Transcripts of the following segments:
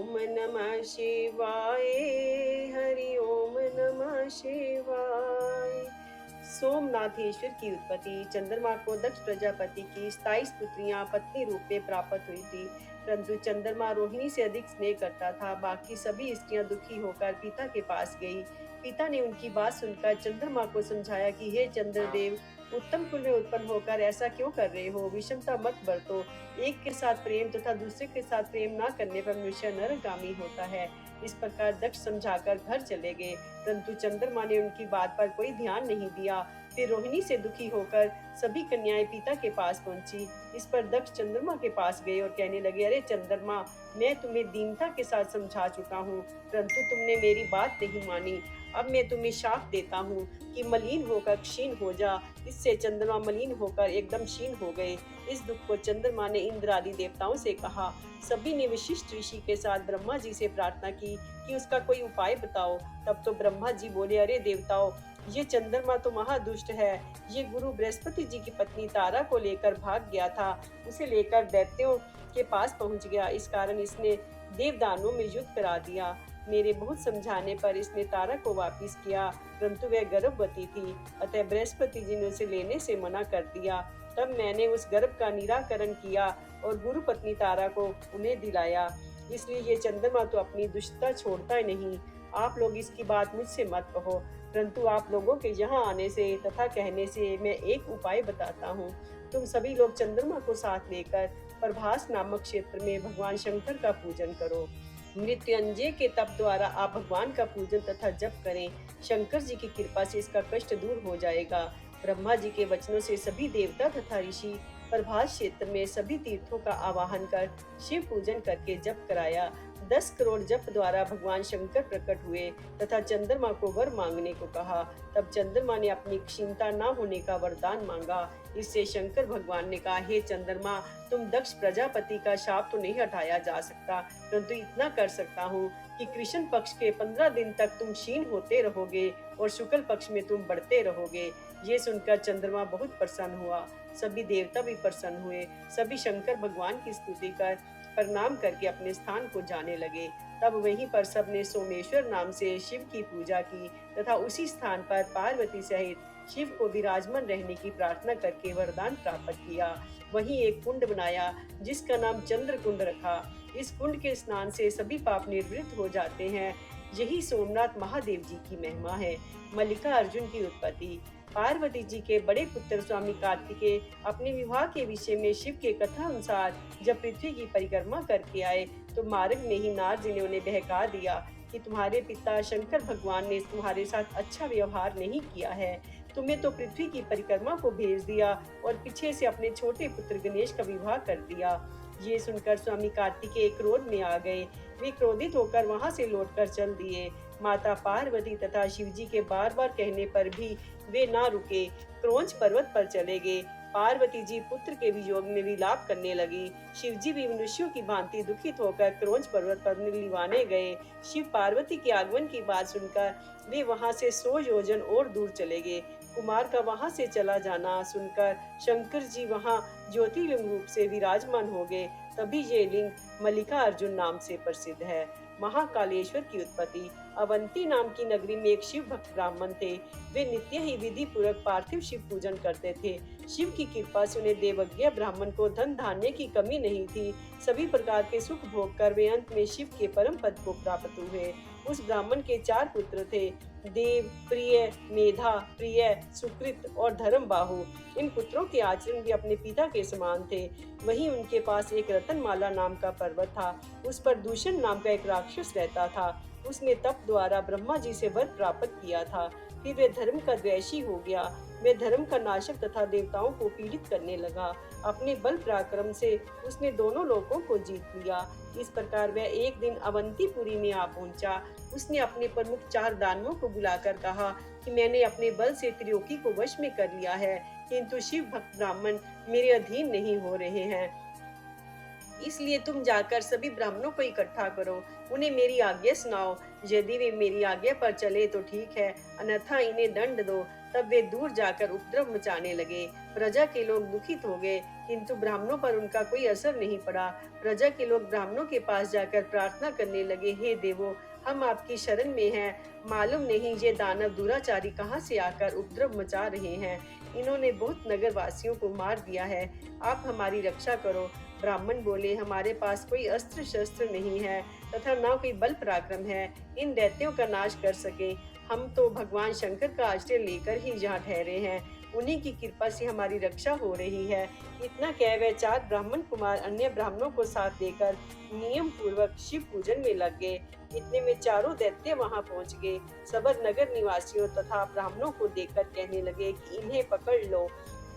ओम नमः शिवाय। हरि ओम नमः शिवाय। सोमनाथेश्वर की उत्पत्ति। चंद्रमा को दक्ष प्रजापति की 27 पुत्रियां पत्नी रूप में प्राप्त हुई थी, परंतु चंद्रमा रोहिणी से अधिक स्नेह करता था। बाकी सभी स्त्रियां दुखी होकर पिता के पास गई। पिता ने उनकी बात सुनकर चंद्रमा को समझाया कि हे चंद्रदेव, उत्तम कुल में उत्पन्न होकर ऐसा क्यों कर रहे हो? विषमता मत बरतो। एक के साथ प्रेम तथा दूसरे के साथ प्रेम न करने पर मनुष्य नरगामी होता है। इस प्रकार दक्ष समझाकर घर चले गए, परंतु चंद्रमा ने उनकी बात पर कोई ध्यान नहीं दिया। फिर रोहिणी से दुखी होकर सभी कन्याएं पिता के पास पहुंची। इस पर दक्ष चंद्रमा के पास गए और कहने लगे, अरे चंद्रमा, मैं तुम्हें दीनता के साथ समझा चुका हूँ, परंतु तुमने मेरी बात नहीं मानी। अब मैं तुम्हें शाप देता हूँ कि मलिन होकर क्षीण हो जा। इससे चंद्रमा मलिन होकर एकदम क्षीण हो गए। इस दुख को चंद्रमा ने इंद्र आदि देवताओं से कहा। सभी ने वशिष्ठ ऋषि के साथ ब्रह्मा जी से प्रार्थना की कि उसका कोई उपाय बताओ। तब तो ब्रह्मा जी बोले, अरे देवताओं, ये चंद्रमा तो महादुष्ट है। ये गुरु बृहस्पति जी की पत्नी तारा को लेकर भाग गया था। उसे लेकर दैत्यों के पास पहुंच गया। इस कारण इसने देवदानों में युद्ध करा दिया। मेरे बहुत समझाने पर इसने तारा को वापिस किया, परंतु वह गर्भवती थी, अतः बृहस्पति जी ने उसे लेने से मना कर दिया। तब मैंने उस गर्भ का निराकरण किया और गुरु पत्नी तारा को उन्हें दिलाया। इसलिए ये चंद्रमा तो अपनी दुष्टता छोड़ता ही नहीं। आप लोग इसकी बात मुझसे मत कहो, परंतु आप लोगों के यहाँ आने से तथा कहने से मैं एक उपाय बताता हूँ। तुम सभी लोग चंद्रमा को साथ लेकर प्रभास नामक क्षेत्र में भगवान शंकर का पूजन करो। मृत्युंजय के तप द्वारा आप भगवान का पूजन तथा जप करें। शंकर जी की कृपा से इसका कष्ट दूर हो जाएगा। ब्रह्मा जी के वचनों से सभी देवता तथा ऋषि प्रभास क्षेत्र में सभी तीर्थों का आवाहन कर शिव पूजन करके जप कराया। 10 करोड़ जप द्वारा भगवान शंकर प्रकट हुए तथा चंद्रमा को वर मांगने को कहा। तब चंद्रमा ने अपनी क्षीणता न होने का वरदान मांगा। इससे शंकर भगवान ने कहा, हे चंद्रमा, तुम दक्ष प्रजापति का शाप तो नहीं हटाया जा सकता, परंतु इतना कर सकता हूँ कि कृष्ण पक्ष के 15 दिन तक तुम क्षीण होते रहोगे और शुक्ल पक्ष में तुम बढ़ते रहोगे। ये सुनकर चंद्रमा बहुत प्रसन्न हुआ। सभी देवता भी प्रसन्न हुए। सभी शंकर भगवान की स्तुति कर प्रणाम करके अपने स्थान को जाने लगे। तब वहीं पर सबने सोमेश्वर नाम से शिव की पूजा की तथा उसी स्थान पर पार्वती सहित शिव को विराजमान रहने की प्रार्थना करके वरदान प्राप्त किया। वहीं एक कुंड बनाया जिसका नाम चंद्र कुंड रखा। इस कुंड के स्नान से सभी पाप निवृत्त हो जाते हैं। यही सोमनाथ महादेव जी की महिमा है। मल्लिका अर्जुन की उत्पत्ति। पार्वती जी के बड़े पुत्र स्वामी कार्तिकेय अपने विवाह के विषय में शिव के कथा अनुसार जब पृथ्वी की परिक्रमा करके आए तो मार्ग में ही नारद जी ने उन्हें बहका दिया कि तुम्हारे पिता शंकर भगवान ने तुम्हारे साथ अच्छा व्यवहार नहीं किया है। तुम्हें तो पृथ्वी की परिक्रमा को भेज दिया और पीछे से अपने छोटे पुत्र गणेश का विवाह कर दिया। ये सुनकर स्वामी कार्तिकेय क्रोध में आ गए। वे क्रोधित होकर वहां से लौटकर चल दिए। माता पार्वती तथा शिवजी के बार बार कहने पर भी वे ना रुके, क्रौंच पर्वत पर चले गए। पार्वती जी पुत्र के वियोग में विलाप करने लगी। शिवजी भी मनुष्यों की भांति दुखित होकर क्रौंच पर्वत पर निलिवाने गए। शिव पार्वती के आगमन की बात सुनकर वे वहां से 100 योजन और दूर चले गए। कुमार का वहां से चला जाना सुनकर शंकर जी वहां ज्योतिर्लिंग रूप से विराजमान हो गए। तभी ये लिंग मल्लिका अर्जुन नाम से प्रसिद्ध है। महाकालेश्वर की उत्पत्ति। अवंती नाम की नगरी में एक शिव भक्त ब्राह्मण थे। वे नित्य ही विधि पूर्वक पार्थिव शिव पूजन करते थे। शिव की कृपा से उन्हें देवज्ञ ब्राह्मण को धन धान्य की कमी नहीं थी। सभी प्रकार के सुख भोग कर वे अंत में शिव के परम पद को प्राप्त हुए। उस ब्राह्मण के 4 पुत्र थे, देव, प्रिय, मेधा, प्रिय, सुकृत और धर्म बाहु। इन पुत्रों के आचरण भी अपने पिता के समान थे। वहीं उनके पास एक रतनमाला नाम का पर्वत था। उस पर दूषण नाम का एक राक्षस रहता था। उसने तप द्वारा ब्रह्मा जी से वर प्राप्त किया था। फिर वे धर्म का द्वेषी हो गया। वे धर्म का नाशक तथा देवताओं को पीड़ित करने लगा। अपने बल पराक्रम से उसने दोनों लोकों को जीत लिया। इस प्रकार वह एक दिन अवंतीपुरी में आ पहुंचा। उसने अपने प्रमुख 4 दानवों को बुलाकर कहा कि मैंने अपने बल से त्रिलोकी को वश में कर लिया है, किंतु शिव भक्त ब्राह्मण मेरे अधीन नहीं हो रहे हैं। इसलिए तुम जाकर सभी ब्राह्मणों को इकट्ठा करो, उन्हें मेरी आज्ञा सुनाओ। यदि वे मेरी आज्ञा पर चले तो ठीक है, अन्यथा इन्हें दंड दो। तब वे दूर जाकर उपद्रव मचाने लगे। प्रजा के लोग दुखित हो गए, किंतु ब्राह्मणों पर उनका कोई असर नहीं पड़ा। प्रजा के लोग ब्राह्मणों के पास जाकर प्रार्थना करने लगे, हे देवो, हम आपकी शरण में हैं। मालूम नहीं ये दानव दुराचारी कहाँ से आकर उपद्रव मचा रहे हैं। इन्होंने बहुत नगर वासियों को मार दिया है। आप हमारी रक्षा करो। ब्राह्मण बोले, हमारे पास कोई अस्त्र शस्त्र नहीं है तथा न कोई बल पराक्रम है इन दैत्यों का नाश कर सके। हम तो भगवान शंकर का आश्रय लेकर ही यहाँ ठहरे हैं। उन्हीं की कृपा से हमारी रक्षा हो रही है। इतना कह वह 4 ब्राह्मण कुमार अन्य ब्राह्मणों को साथ देकर नियम पूर्वक शिव पूजन में लग गए। इतने में चारों दैत्य वहां पहुंच गए। सबर नगर निवासियों तथा ब्राह्मणों को देखकर कहने लगे कि इन्हें पकड़ लो,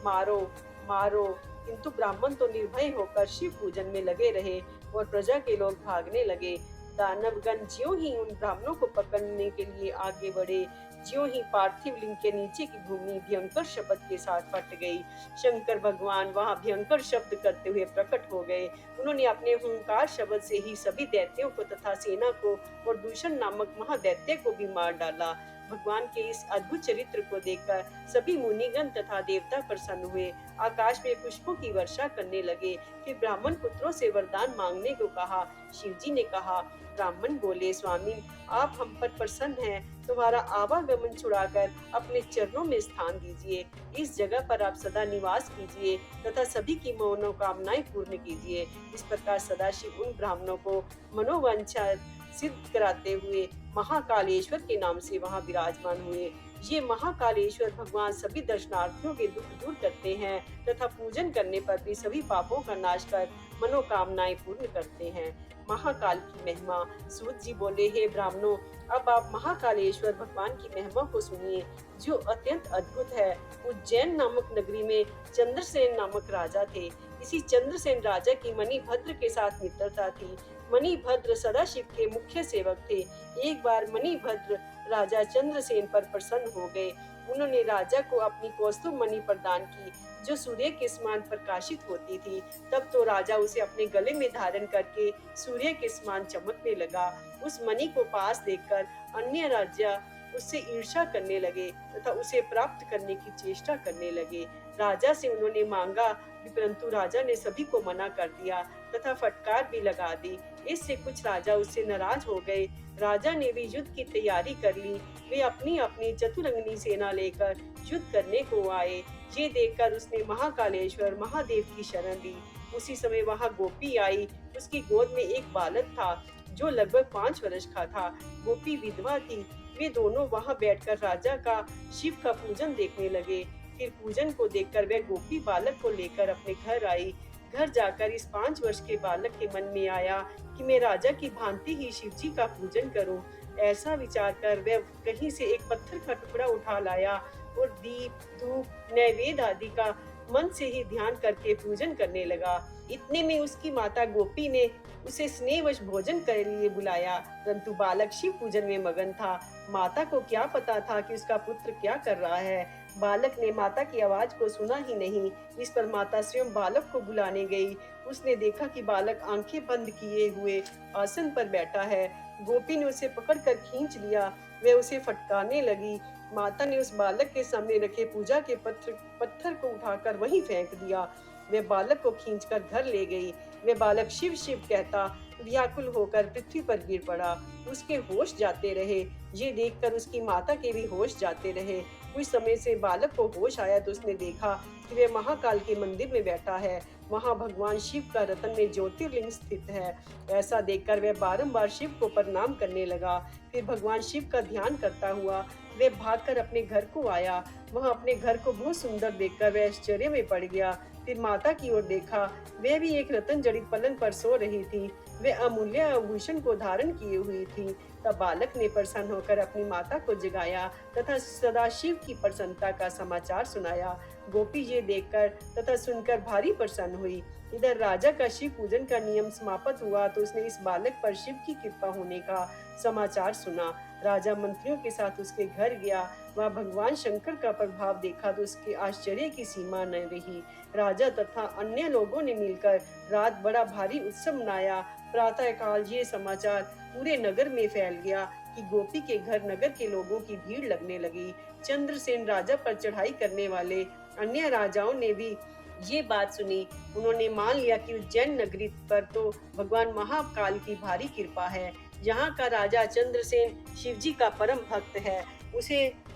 मारो, मारो। किंतु ब्राह्मण तो निर्भय होकर शिव पूजन में लगे रहे और प्रजा के लोग भागने लगे। दानवगण ज्यों ही उन ब्राह्मणों को पकड़ने के लिए आगे बढ़े, ज्यों ही पार्थिव लिंग के नीचे की भूमि भयंकर शब्द के साथ फट गई। शंकर भगवान वहां भयंकर शब्द करते हुए प्रकट हो गए। उन्होंने अपने हुंकार शब्द से ही सभी दैत्यों को तथा सेना को और दूषण नामक महादैत्य को भी मार डाला। भगवान के इस अद्भुत चरित्र को देखकर सभी मुनिगण तथा देवता प्रसन्न हुए, आकाश में पुष्पों की वर्षा करने लगे। फिर ब्राह्मण पुत्रों से वरदान मांगने को कहा। शिवजी ने कहा। ब्राह्मण बोले, स्वामी, आप हम पर प्रसन्न हैं, तुम्हारा आवागमन छुड़ाकर अपने चरणों में स्थान दीजिए। इस जगह पर आप सदा निवास कीजिए तथा सभी की मनोकामनाएं पूर्ण कीजिए। इस प्रकार सदाशिव उन ब्राह्मणों को मनोवांछा सिद्ध कराते हुए महाकालेश्वर के नाम से वहां विराजमान हुए। ये महाकालेश्वर भगवान सभी दर्शनार्थियों के दुख दूर करते हैं तथा पूजन करने पर भी सभी पापों का नाश कर मनोकामनाएं पूर्ण करते हैं। महाकाल की महिमा। सूत जी बोले, हे ब्राह्मणों, अब आप महाकालेश्वर भगवान की महिमा को सुनिए, जो अत्यंत अद्भुत है। उज्जैन नामक नगरी में चंद्रसेन नामक राजा थे। इसी चंद्रसेन राजा की मणिभद्र के साथ मित्रता थी। मणिभद्र सदाशिव के मुख्य सेवक थे। एक बार मणिभद्र राजा चंद्रसेन पर प्रसन्न हो गए। उन्होंने राजा को अपनी कौस्तुभ मणि प्रदान की, जो सूर्य के समान प्रकाशित होती थी। तब तो राजा उसे अपने गले में धारण करके सूर्य के समान चमकने लगा। उस मणि को पास देखकर अन्य राजा उससे ईर्ष्या करने लगे तथा उसे प्राप्त करने की चेष्टा करने लगे। राजा से उन्होंने मांगा, परंतु राजा ने सभी को मना कर दिया तथा फटकार भी लगा दी। इससे कुछ राजा उससे नाराज हो गए। राजा ने भी युद्ध की तैयारी कर ली। वे अपनी अपनी चतुरंगनी सेना लेकर युद्ध करने को आए। ये देखकर उसने महाकालेश्वर महादेव की शरण ली। उसी समय वहां गोपी आई। उसकी गोद में एक बालक था जो लगभग 5 वर्ष का था। गोपी विधवा थी। वे दोनों वहां बैठकर राजा का शिव का पूजन देखने लगे। फिर पूजन को देखकर वह गोपी बालक को लेकर अपने घर आई। घर जाकर इस 5 वर्ष के बालक के मन में आया कि मैं राजा की भांति ही शिव जी का पूजन करूं। ऐसा विचार कर वह कहीं से एक पत्थर का टुकड़ा उठा लाया और दीप, धूप, नैवेद्य आदि का मन से ही ध्यान करके पूजन करने लगा। इतने में उसकी माता गोपी ने उसे स्नेहवश भोजन के लिए बुलाया, परंतु बालक शिव पूजन में मगन था। माता को क्या पता था कि उसका पुत्र क्या कर रहा है। बालक ने माता की आवाज को सुना ही नहीं। इस पर माता स्वयं बालक को बुलाने गई। उसने देखा कि बालक आंखें बंद किए हुए आसन पर बैठा है। गोपी ने उसे पकड़कर खींच लिया। वह उसे फटकारने लगी। माता ने उस बालक के सामने रखे पूजा के पत्थर को उठाकर वहीं फेंक दिया। वे बालक को खींचकर घर ले गई। वे बालक शिव शिव कहता व्याकुल होकर पृथ्वी पर गिर पड़ा। उसके होश जाते रहे। ये देखकर उसकी माता के भी होश जाते रहे। कुछ समय से बालक को होश आया तो उसने देखा कि वे महाकाल के मंदिर में बैठा है। वहां भगवान शिव का रतन में ज्योतिर्लिंग स्थित है। ऐसा देखकर वह बारंबार शिव को प्रणाम करने लगा। फिर भगवान शिव का ध्यान करता हुआ वह भागकर अपने घर को आया। वहां अपने घर को बहुत सुंदर देखकर वह आश्चर्य में पड़ गया। फिर माता की ओर देखा। वह भी एक रतन जड़ित पलंग पर सो रही थी। वह अमूल्य आभूषण को धारण किए हुई थी। तब बालक ने प्रसन्न होकर अपनी माता को जगाया तथा सदाशिव की प्रसन्नता का समाचार सुनाया। गोपी ये देखकर तथा सुनकर भारी प्रसन्न हुई। इधर राजा का शिव पूजन का नियम समाप्त हुआ तो उसने इस बालक पर शिव की कृपा होने का समाचार सुना। राजा मंत्रियों के साथ उसके घर गया। वहाँ भगवान शंकर का प्रभाव देखा तो उसके आश्चर्य की सीमा न रही। राजा तथा अन्य लोगों ने मिलकर रात बड़ा भारी उत्सव मनाया। प्रातःकाल ये समाचार पूरे नगर में फैल गया कि गोपी के घर नगर के लोगों की भीड़ लगने लगी। चंद्रसेन राजा पर चढ़ाई करने वाले अन्य राजाओं ने भी ये बात सुनी। उन्होंने मान लिया कि उज्जैन नगरी पर तो भगवान महाकाल की भारी कृपा है। यहाँ का राजा चंद्रसेन शिव जी का परम भक्त है।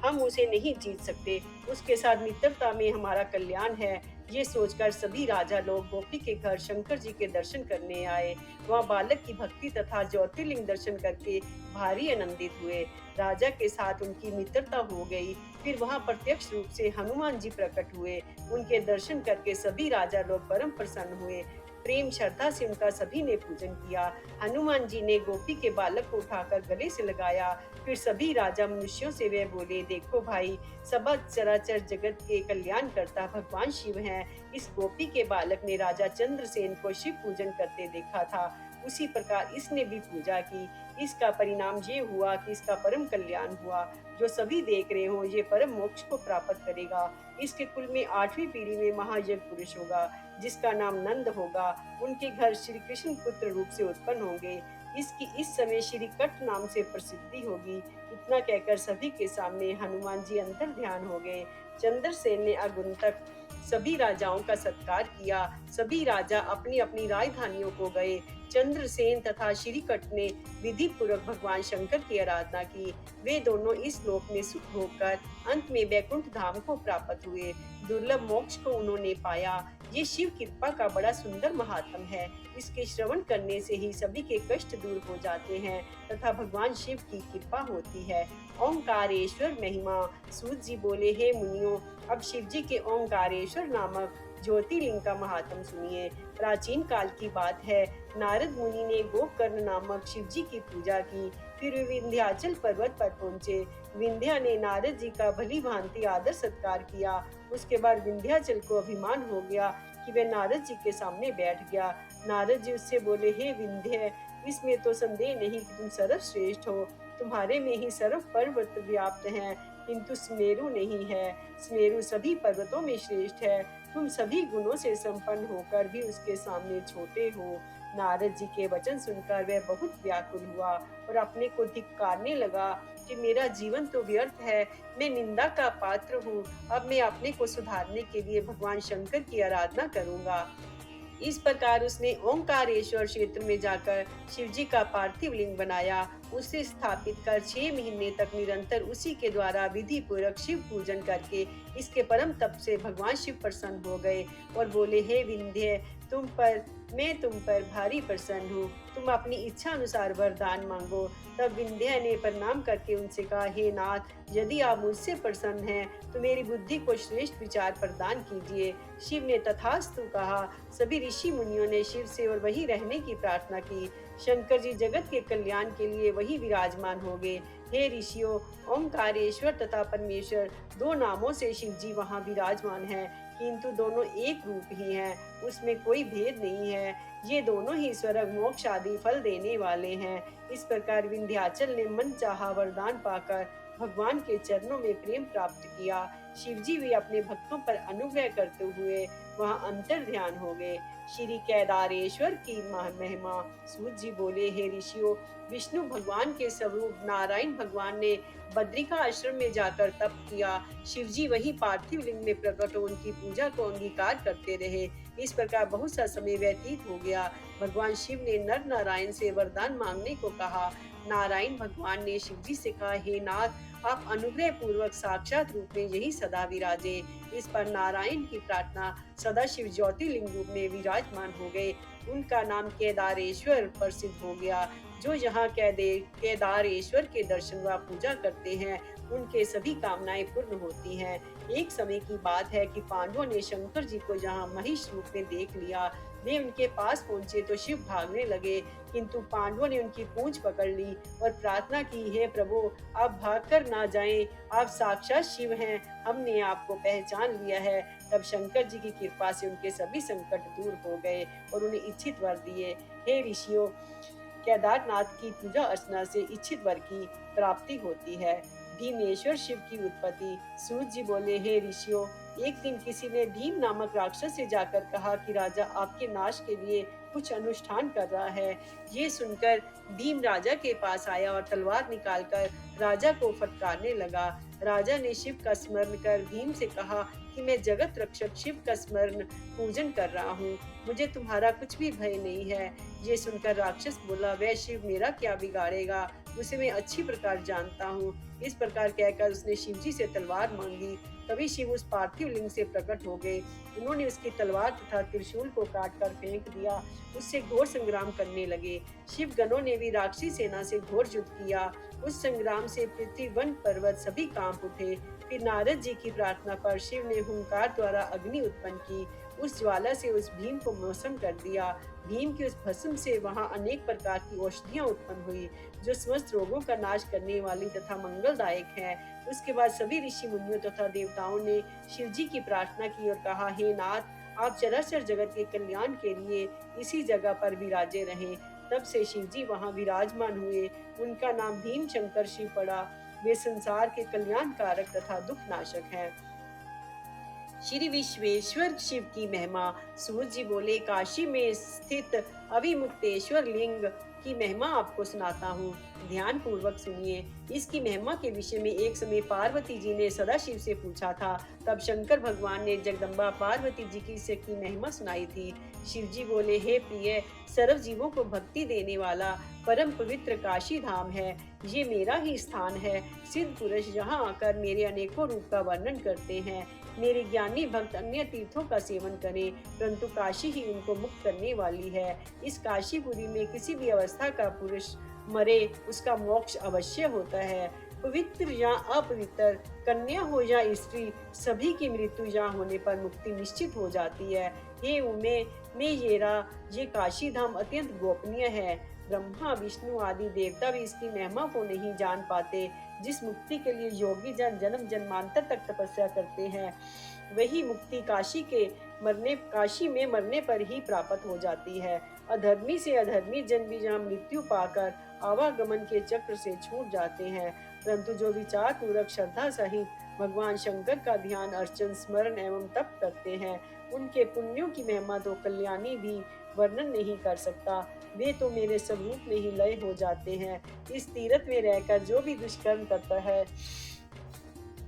हम उसे नहीं जीत सकते। उसके साथ मित्रता में हमारा कल्याण है। ये सोचकर सभी राजा लोग गोपी के घर शंकर जी के दर्शन करने आए। वहाँ बालक की भक्ति तथा ज्योतिर्लिंग दर्शन करके भारी आनंदित हुए। राजा के साथ उनकी मित्रता हो गई। फिर वहाँ प्रत्यक्ष रूप से हनुमान जी प्रकट हुए। उनके दर्शन करके सभी राजा लोग परम प्रसन्न हुए। प्रेम श्रद्धा से उनका सभी ने पूजन किया। हनुमान जी ने गोपी के बालक को उठाकर गले से लगाया। फिर सभी राजा मनुष्यों से वे बोले, देखो भाई, सब चराचर जगत के कल्याण करता भगवान शिव हैं। इस गोपी के बालक ने राजा चंद्रसेन को शिव पूजन करते देखा था। उसी प्रकार इसने भी पूजा की। इसका परिणाम ये हुआ कि इसका परम कल्याण हुआ। जो सभी देख रहे हो, ये परम मोक्ष को प्राप्त करेगा। इसके कुल में 8वीं पीढ़ी में महायज्ञ पुरुष होगा, जिसका नाम नंद होगा। उनके घर श्री कृष्ण पुत्र रूप से उत्पन्न होंगे। इसकी इस समय श्री कट नाम से प्रसिद्धि होगी। इतना कहकर सभी के सामने हनुमान जी अंतर ध्यान हो गए। चंद्रसेन ने आगंतुक सभी राजाओं का सत्कार किया। सभी राजा अपनी अपनी राजधानियों को गए। चंद्रसेन तथा श्रीकट ने विधि पूर्वक भगवान शंकर की आराधना की। वे दोनों इस लोक में सुख भोग कर अंत में वैकुंठ धाम को प्राप्त हुए। दुर्लभ मोक्ष को उन्होंने पाया। ये शिव कृपा का बड़ा सुंदर महात्म है। इसके श्रवण करने से ही सभी के कष्ट दूर हो जाते हैं तथा भगवान शिव की कृपा होती है। ओंकारेश्वर महिमा। सूत जी बोले, हे मुनियों, अब शिव जी के ओंकारेश्वर नामक ज्योतिर्लिंग का महात्म सुनिए। प्राचीन काल की बात है। नारद मुनि ने गोकर्ण नामक शिव जी की पूजा की। फिर वे विंध्याचल पर्वत पर पहुंचे। विंध्या ने नारद जी का भली भांति आदर सत्कार किया। उसके बाद विंध्याचल को अभिमान हो गया कि वे नारद जी के सामने बैठ गया। नारद जी उससे बोले, हे विंध्य, इसमें तो संदेह नहीं कि तुम सर्वश्रेष्ठ हो। तुम्हारे में ही सर्व पर्वत व्याप्त हैं, किंतु सुमेरु नहीं है। सुमेरु सभी पर्वतों में श्रेष्ठ है। तुम सभी गुणों से संपन्न होकर भी उसके सामने छोटे हो। नारद जी के वचन सुनकर वह बहुत व्याकुल हुआ और अपने को धिक्कारने लगा कि मेरा जीवन तो व्यर्थ है, मैं निंदा का पात्र हूँ। अब मैं अपने को सुधारने के लिए भगवान शंकर की आराधना करूंगा। इस प्रकार उसने ओंकारेश्वर क्षेत्र में जाकर शिव जी का पार्थिव लिंग बनाया। उसे स्थापित कर 6 महीने तक निरंतर उसी के द्वारा विधि पूर्वक शिव पूजन करके इसके परम तप से भगवान शिव प्रसन्न हो गए और बोले, हे विंध्य, मैं तुम पर भारी प्रसन्न हूँ। तुम अपनी इच्छा अनुसार वरदान मांगो। तब विंध्य ने प्रणाम करके उनसे कहा, हे नाथ, यदि आप मुझसे प्रसन्न हैं तो मेरी बुद्धि को श्रेष्ठ विचार प्रदान कीजिए। शिव ने तथास्तु कहा। सभी ऋषि मुनियों ने शिव से और वही रहने की प्रार्थना की। शंकर जी जगत के कल्याण के लिए वही विराजमान हो गए। हे ऋषियों, ओंकारेश्वर तथा परमेश्वर 2 नामों से शिव जी वहाँ विराजमान हैं, किंतु दोनों एक रूप ही हैं। उसमें कोई भेद नहीं है। ये दोनों ही स्वर्ग मोक्ष आदि फल देने वाले हैं। इस प्रकार विंध्याचल ने मन चाहा वरदान पाकर भगवान के चरणों में प्रेम प्राप्त किया। शिव जी भी अपने भक्तों पर अनुग्रह करते हुए वहाँ अंतर ध्यान हो गए। श्री केदारेश्वर की महिमा। सूत जी बोले, हे ऋषियों, विष्णु भगवान के स्वरूप नारायण भगवान ने बद्रिका आश्रम में जाकर तप किया। शिव जी वही पार्थिव लिंग में प्रकट हो उनकी पूजा को अंगीकार करते रहे। इस प्रकार बहुत सा समय व्यतीत हो गया। भगवान शिव ने नर नारायण से वरदान मांगने को कहा। नारायण भगवान ने शिव जी से कहा, हे नाथ, आप अनुग्रह पूर्वक साक्षात रूप में यही सदा विराजे। इस पर नारायण की प्रार्थना सदा शिव ज्योतिर्लिंग रूप में विराजमान हो गए। उनका नाम केदारेश्वर प्रसिद्ध हो गया। जो यहाँ केदारेश्वर के दर्शन व पूजा करते हैं, उनके सभी कामनाएं पूर्ण होती हैं। एक समय की बात है कि पांडवों ने शंकर जी को जहाँ महिष रूप में देख लिया। वे उनके पास पहुंचे तो शिव भागने लगे, किंतु पांडवों ने उनकी पूंछ पकड़ ली और प्रार्थना की, हे प्रभु, आप भागकर ना जाएं, आप साक्षात शिव हैं, हमने आपको पहचान लिया है। तब शंकर जी की कृपा से उनके सभी संकट दूर हो गए और उन्हें इच्छित वर दिए। हे ऋषियों, केदारनाथ की पूजा अर्चना से इच्छित वर की प्राप्ति होती है। भीमेश्वर शिव की उत्पत्ति। सूत जी बोले, हे ऋषियों, एक दिन किसी ने भीम नामक राक्षस से जाकर कहा कि राजा आपके नाश के लिए कुछ अनुष्ठान कर रहा है। ये सुनकर भीम राजा के पास आया और तलवार निकालकर राजा को फटकारने लगा। राजा ने शिव का स्मरण कर भीम से कहा कि मैं जगत रक्षक शिव का स्मरण पूजन कर रहा हूँ, मुझे तुम्हारा कुछ भी भय नहीं है। ये सुनकर राक्षस बोला, वह शिव मेरा क्या बिगाड़ेगा, उसे मैं अच्छी प्रकार जानता हूँ। इस प्रकार कहकर उसने शिवजी से तलवार मांगी। तभी शिव उस पार्थिव लिंग से प्रकट हो गए। उन्होंने उसकी तलवार तथा त्रिशूल को काट कर फेंक दिया। उससे घोर संग्राम करने लगे। शिव गणों ने भी राक्षसी सेना से घोर युद्ध किया। उस संग्राम से पृथ्वी, वन, पर्वत सभी कांप उठे। फिर नारद जी की प्रार्थना पर शिव ने हुंकार द्वारा अग्नि उत्पन्न की। उस ज्वाला से उस भीम को मौसम कर दिया। भीम की उस भस्म से वहां अनेक प्रकार की औषधियां उत्पन्न हुई, जो समस्त रोगों का नाश करने वाली तथा मंगलदायक है। उसके बाद सभी ऋषि मुनियों तथा देवताओं ने शिव जी की प्रार्थना की और कहा, हे नाथ, आप चराचर जगत के कल्याण के लिए इसी जगह पर विराजे रहें। तब से शिव जी वहां विराजमान हुए। उनका नाम भीम शंकर शिव पड़ा। वे संसार के कल्याण कारक तथा दुख नाशक हैं। श्री विश्वेश्वर शिव की महिमा। सूरज जी बोले, काशी में स्थित अविमुक्तेश्वर लिंग की महिमा आपको सुनाता हूँ, ध्यान पूर्वक सुनिए। इसकी महिमा के विषय में एक समय पार्वती जी ने सदाशिव से पूछा था। तब शंकर भगवान ने जगदम्बा पार्वती जी की इसकी महिमा सुनाई थी। शिव जी बोले, हे प्रिय, सर्व जीवों को भक्ति देने वाला परम पवित्र काशी धाम है। ये मेरा ही स्थान है। सिद्ध पुरुष यहाँ आकर मेरे अनेकों रूप का वर्णन करते हैं। मेरे ज्ञानी भक्त अन्य तीर्थों का सेवन करें, परंतु काशी ही उनको मुक्त करने वाली है। इस काशीपुरी में किसी भी अवस्था का पुरुष मरे, उसका मोक्ष अवश्य होता है। पवित्र या अपवित्र, कन्या हो या स्त्री, सभी की मृत्यु यहाँ होने पर मुक्ति निश्चित हो जाती है। हे उमे, मैं ये काशी धाम अत्यंत गोपनीय है। ब्रह्मा, विष्णु आदि देवता भी इसकी महिमा को नहीं जान पाते। जिस मुक्ति के लिए योगी जन जन्म जन्मांतर तक तपस्या करते हैं, वही मुक्ति काशी में मरने पर ही प्राप्त हो जाती है। अधर्मी से अधर्मी जन भी यहाँ मृत्यु पाकर आवागमन के चक्र से छूट जाते हैं, परंतु जो विचार पूर्वक श्रद्धा सहित भगवान शंकर का ध्यान, अर्चन, स्मरण एवं तप करते हैं, उनके पुण्यों की महिमा तो कल्याणी भी वर्णन नहीं कर सकता। वे तो मेरे स्वरूप में ही लय हो जाते हैं। इस तीर्थ में रहकर जो भी दुष्कर्म करता है,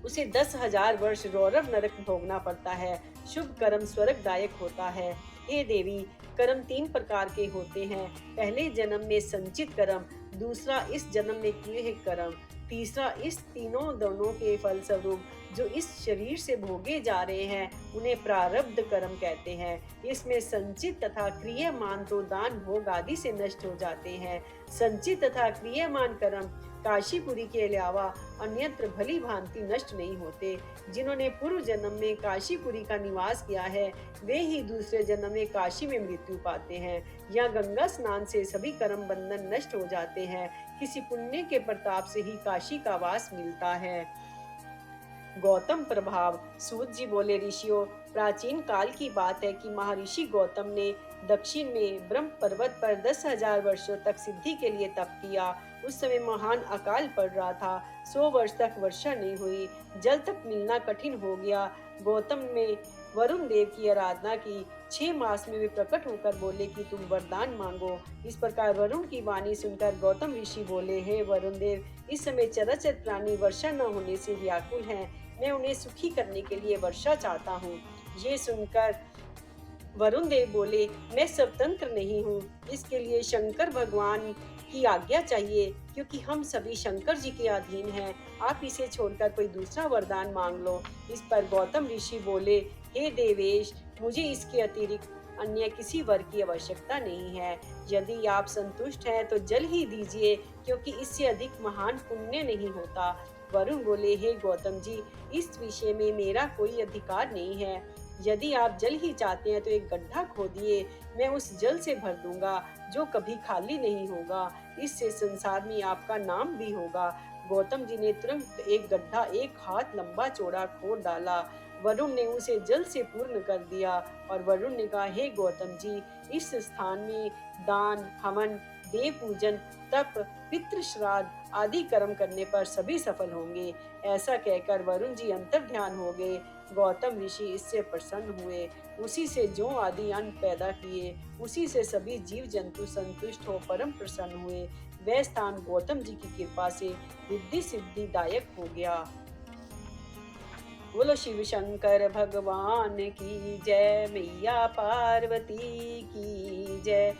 उसे 10,000 वर्ष रौरव नरक भोगना पड़ता है। शुभ कर्म स्वर्गदायक होता है। हे देवी, कर्म 3 प्रकार के होते हैं। पहले जन्म में संचित कर्म, दूसरा इस जन्म में किए कर्म, तीसरा इस दोनों के फल स्वरूप जो इस शरीर से भोगे जा रहे हैं, उन्हें प्रारब्ध कर्म कहते हैं। इसमें संचित तथा क्रियमान तो दान, भोग आदि से नष्ट हो जाते हैं। संचित तथा क्रियमान कर्म काशीपुरी के अलावा अन्यत्र भली भांति नष्ट नहीं होते। जिन्होंने पूर्व जन्म में काशीपुरी का निवास किया है, वे ही दूसरे जन्म में काशी में मृत्यु पाते हैं। यहाँ गंगा स्नान से सभी कर्म बंधन नष्ट हो जाते हैं। किसी पुण्य के प्रताप से ही काशी का वास मिलता है। गौतम प्रभाव। सूत जी बोले, ऋषियों, प्राचीन काल की बात है कि महर्षि गौतम ने दक्षिण में ब्रह्म पर्वत पर 10,000 वर्षों तक सिद्धि के लिए तप किया। उस समय महान अकाल पड़ रहा था। 100 वर्ष तक वर्षा नहीं हुई। जल तक मिलना कठिन हो गया। गौतम ने वरुण देव की आराधना की। 6 मास में वे प्रकट होकर बोले कि तुम वरदान मांगो। इस प्रकार वरुण की वाणी सुनकर गौतम ऋषि बोले, हे वरुण देव, इस समय चराचर प्राणी वर्षा न होने से व्याकुल हैं। मैं उन्हें सुखी करने के लिए वर्षा चाहता हूँ। ये सुनकर वरुण देव बोले, मैं स्वतंत्र नहीं हूँ, इसके लिए शंकर भगवान की आज्ञा चाहिए, क्योंकि हम सभी शंकर जी के अधीन हैं। आप इसे छोड़कर कोई दूसरा वरदान मांग लो। इस पर गौतम ऋषि बोले, हे देवेश, मुझे इसके अतिरिक्त अन्य किसी वर की आवश्यकता नहीं है। यदि आप संतुष्ट हैं तो जल ही दीजिए, क्योंकि इससे अधिक महान पुण्य नहीं होता। वरुण बोले, हे गौतम जी, इस विषय में मेरा कोई अधिकार नहीं है। यदि आप जल ही चाहते हैं तो एक गड्ढा खोदिए, मैं उस जल से भर दूंगा, जो कभी खाली नहीं होगा। इससे संसार में आपका नाम भी होगा। गौतम जी ने तुरंत एक गड्ढा 1 हाथ लंबा चौड़ा खोद डाला। वरुण ने उसे जल से पूर्ण कर दिया और वरुण ने कहा, हे गौतम जी, इस स्थान में दान, हवन, देव पूजन, तप, पितृ श्राद्ध आदि कर्म करने पर सभी सफल होंगे। ऐसा कहकर वरुण जी अंतर्ध्यान हो गए। गौतम ऋषि इससे प्रसन्न हुए। उसी से जो आदि अन्न पैदा किए, उसी से सभी जीव जंतु संतुष्ट हो परम प्रसन्न हुए। वह स्थान गौतम जी की कृपा से रिद्धि सिद्धिदायक हो गया। बोलो शिव शंकर भगवान की जय, मैया पार्वती की जय।